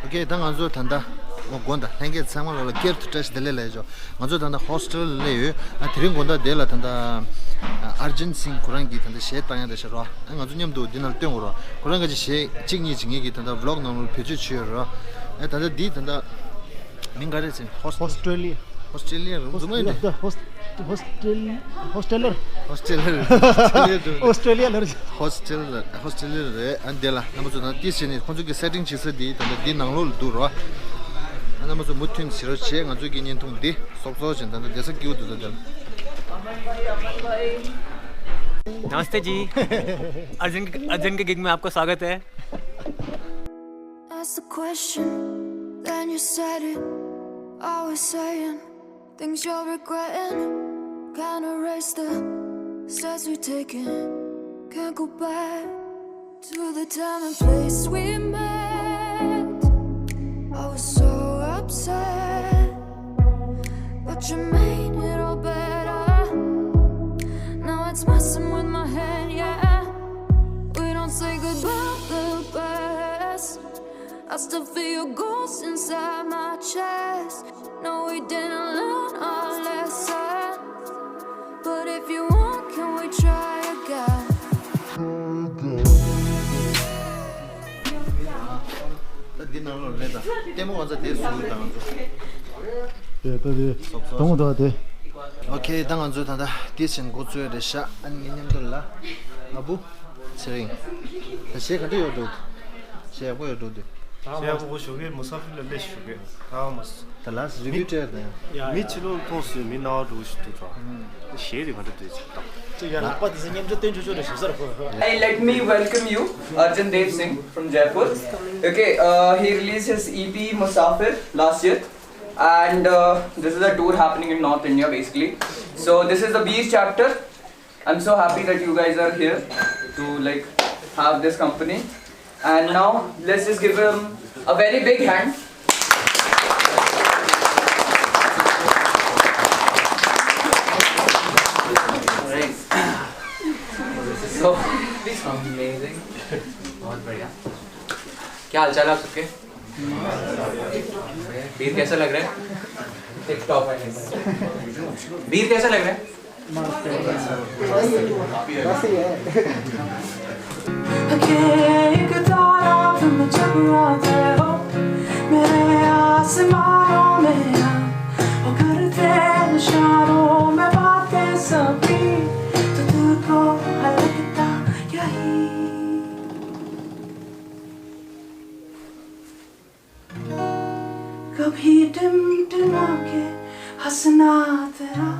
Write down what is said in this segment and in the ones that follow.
Okay, then I was tanda. Gonda, thank you. Someone will get to touch the lejo. Mazo tanda hostel leu. I think Gonda dela tanda Arjan Singh Kurangi tanda shed tanya the shara. And Azunium do dinner tungro. Kurangaji she, Chigni Chingi tanda vlog normal picture cheer. At the deed and the Mingaris Australia. Australia. Hosteller. Hosteller and Della. Amazon this in it. Setting she said the dinner roll do. And I'm also putting Sirochet and Zuki into the Soxogen and there's a cute to the girl. नमस्ते जी अर्जुन के gig में आपका स्वागत है Ask the question, then you said it. Always saying things you're regretting. Can't erase the steps we've taken. Can't go back to the time and place we met. I was so upset, but you made it all better. Now it's messing with my head, yeah. We don't say goodbye the best. I still feel your ghost inside my chest. No, we didn't learn our lesson, but if you want, can we try again? Dinner later. Demo was a day soon. Okay, then on Zutanda, this and go to the shot and Nindola. Abu, saying, the second day or do. Say, where do it? The last review there. Mitchell told me now to try. The shady wanted to Hey, let me welcome you, Arjan Singh from Jaipur. Okay, he released his EP Musafir last year, and this is a tour happening in North India basically. So this is the beach chapter. I'm so happy that you guys are here to have this company. And now let's just give him a very big hand. So, this is amazing. बहुत बढ़िया. क्या हालचाल है आप सबके? बीर कैसा लग रहा है? टिप टॉप है. बीर कैसा लग रहा है? एक तारा तुम जब आते हो मेरे आसमानों में वो करते इशारों में बातें सभी तो तुझको लगता यही कभी टिमटिमा के हंसना तेरा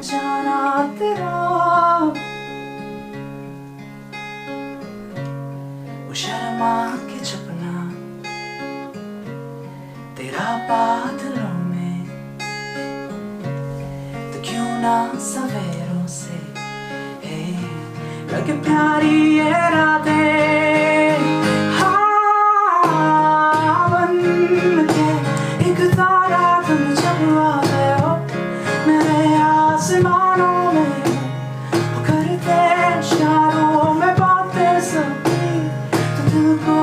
जाना तेरा शर्मा के छपना तेरा बादलों में तो क्यों ना सवेरों से लगे प्यारी ये रातें हाँ बन के एक तारा तुम जब आते हो मेरे आसमानों में वो करते इशारों में बातें सभी तुझको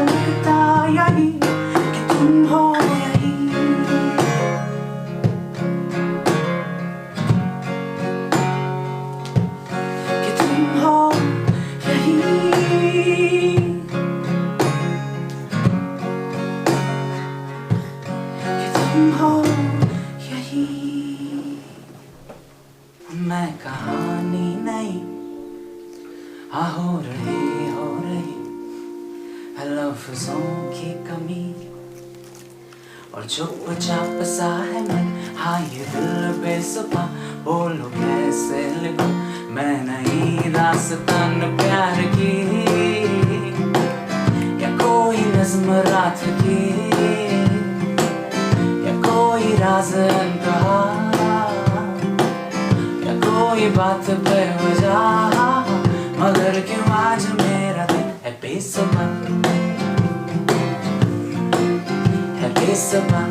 लगता यही कि तुम हो यही कि तुम हो यही कि तुम हो यही मैं कहानी नहीं हाँ हो रही लफ्ज़ों की कमी और चुपचाप सा है मन हाँ ये दिल बेसुबा बोलो कैसे लिखूं मैं नहीं दास्तान प्यार की या कोई नज़्म रात की या कोई राज अनकहा या कोई बात बेवजह मगर क्यों आज मेरा दिल है बेसुबा Sabah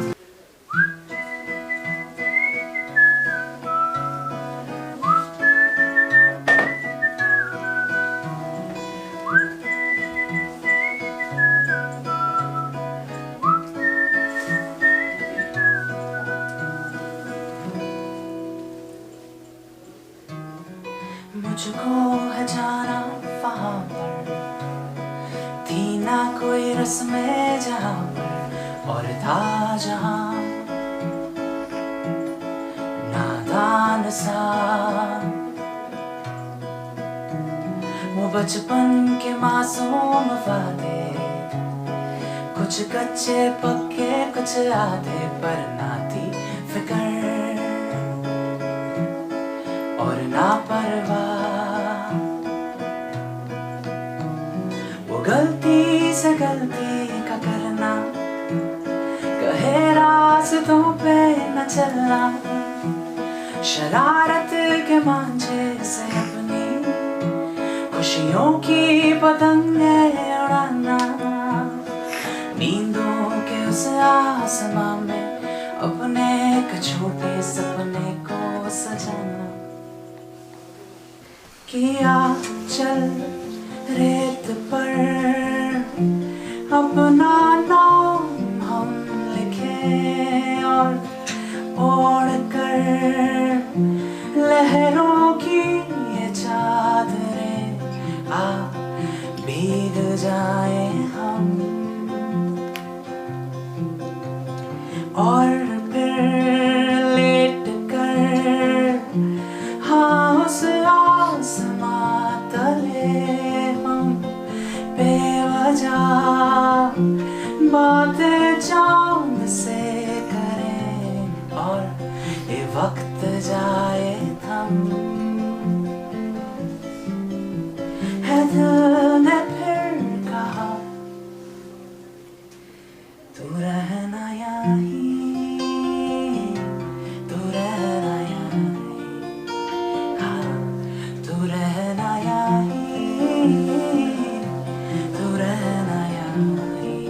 मुझको है जाना वहाँ पर, थी ना कोई रस्में जहाँ पर, और था जहाँ नादान सा वो बचपन के मासूम वादे, कुछ कच्चे पक्के कुछ आधे, पर ना थी फिक्र और ना परवाह। वो गलती से गलती का करना, कहे रास्तों पे न चलना, शरारत के मांझे से अपनी खुशियों की पतंगे उड़ाना, नींदों के उस आसमां में अपने एक छोटे सपने को सजाना। किया चल रेत पर अपना नाम हम लिखे, और ओढ़ कर लहरों की ये चादरें आ भीग जाए हम, और फिर लेट कर हाँ उस आसमां तले हम बेवजह बातें चांद से करें, और ये वक्त जाए थम। है दिल ने फिर कहा तू रहना यहीं, तू रहना यहीं, हाँ तू रहना यहीं, तू रहना यहीं,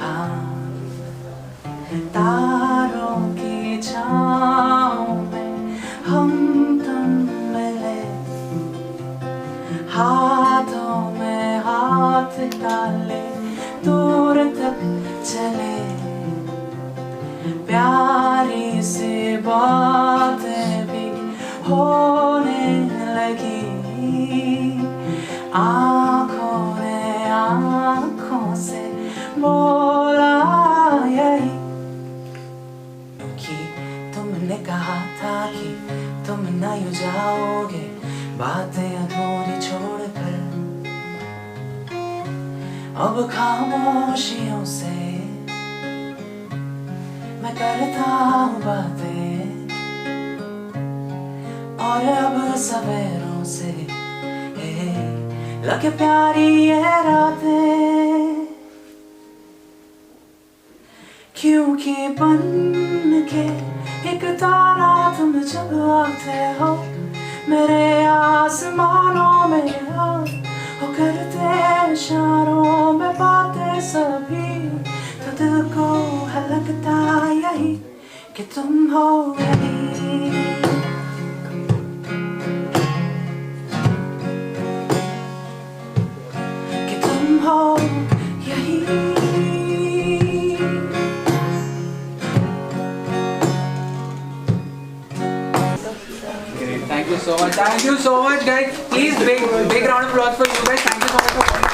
हाँ। तारों की छाँव में हम तुम मिले, हाथों में हाथ डाले दूर तक चले, प्यारी सी बातें भी होने लगी, आँखों ने आँखों से बोला यही, क्योंकि तुमने कहा था कि तुम न यूं जाओगे बातें अधूरी छोड़कर, अब खामोशियों से मैं करता हूँ बातें, और अब सवेरों से लगे प्यारी ये रातें, क्योंकि बन के एक तारा तुम जब आते हो मेरे आसमानों में, हो करते इशारों में बातें सभी, तो दिल को है लगता यही कि तुम हो यही, कि तुम हो यही। Thank you so much. Thank you so much, guys. Please, big round of applause for you guys. Thank you so much for coming.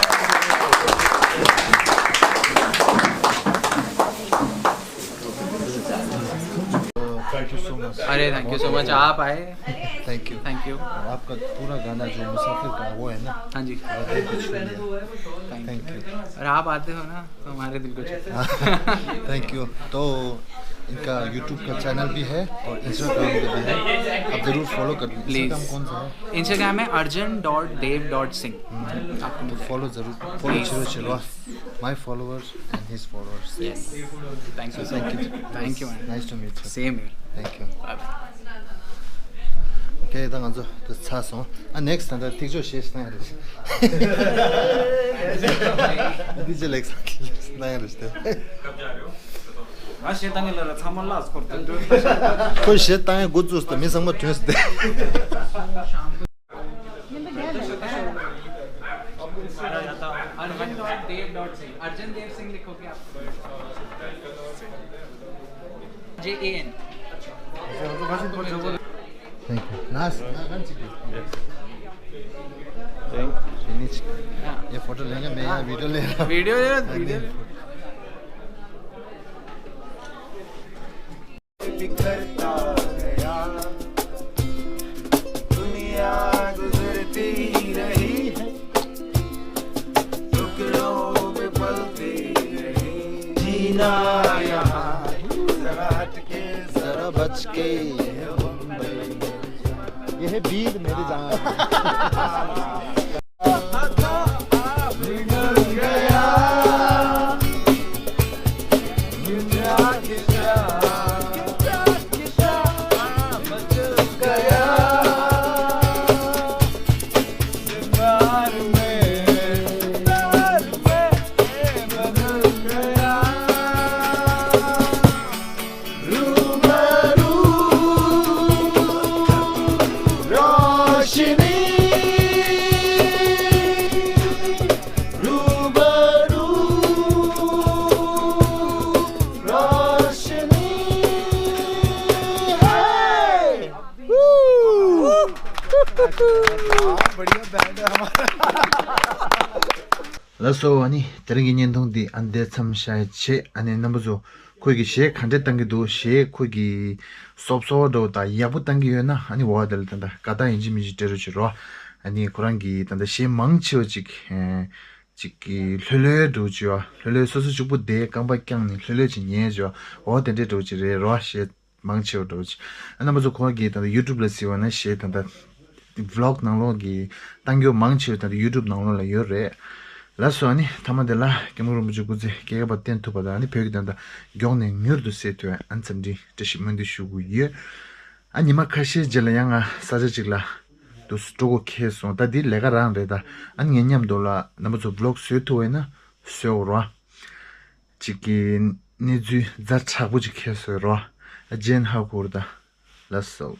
Thank you so much. अरे थैंक यू सो मच, आप आए, thank you. Thank you. आपका पूरा गाना जो मुसाफिर का वो है ना, हाँ जी, थैंक यू। और आप आते हो ना तो हमारे दिल को छूता है। Thank you. तो इनका यूट्यूब का चैनल भी है और इंस्टाग्राम पे भी है, आप जरूर फॉलो कर लीजिए। प्लीज। इंस्टाग्राम कौन सा है? इंस्टाग्राम है arjan.dev.singh, आपको तो मिल फॉलो जरूर, फॉलो जरूर चलो। My followers and his followers. Yes, thank you, thank you man, nice to meet you. Same here, thank you. Bye bye. 오케이, 당 앉아. 또 차서. 아, 넥스트 나 틱조 시스 나 하듯이. DJ 렉스 나 하듯이. 아 शेतांगेला थांबलाच करतो कोई शेत तांगे गुज्जुस तो मिसंग मत ट्यूस दे. arjan.dev.singh, अर्जन देव सिंह लिखोगे आप, JAN। Thank you. Nice. ये फोटो लेंगे मैं यहाँ वीडियो ले रहा हूँ वीडियो वीडियो बिखरता गया दुनिया गुजरती रही है टुकड़ों में पलती रही जीना यहाँ जरा हटके जरा बच के ये है बीर मेरे जान बिगड़ गया 라소 아니 드링이 년동디 안데 참샤이체 아니 넘버조 거기 셰 칸데 땅기도 셰 거기 섭소도 다 야부 땅기요나 아니 와들 탄다 가다 인지미지 데르지로 아니 그런기 탄다 셰 망치오직 지기 르르도죠 르르 소소 주부 데 강바깡니 르르지 녀죠 어데데 도지레 로시 망치오도지 아나버조 거기 탄다 유튜브 레시오나 셰 탄다 vlog 나로기 땅교 망치오다 유튜브 나로라 요레 라소니 타마델라 게모르무주구제 게가 바텐 투바다니 벽이단다 경내 뉘르도 세트에 안sam디 드시면디 슈구예 아니마 카시 jel양아 사제직라 도 스토고 케소 다디 레가란레다 아니 냠돌라 나무조 블록 세트에나 쇼라 지킨 니주 자차부지 케소라 아젠 하고르다 라소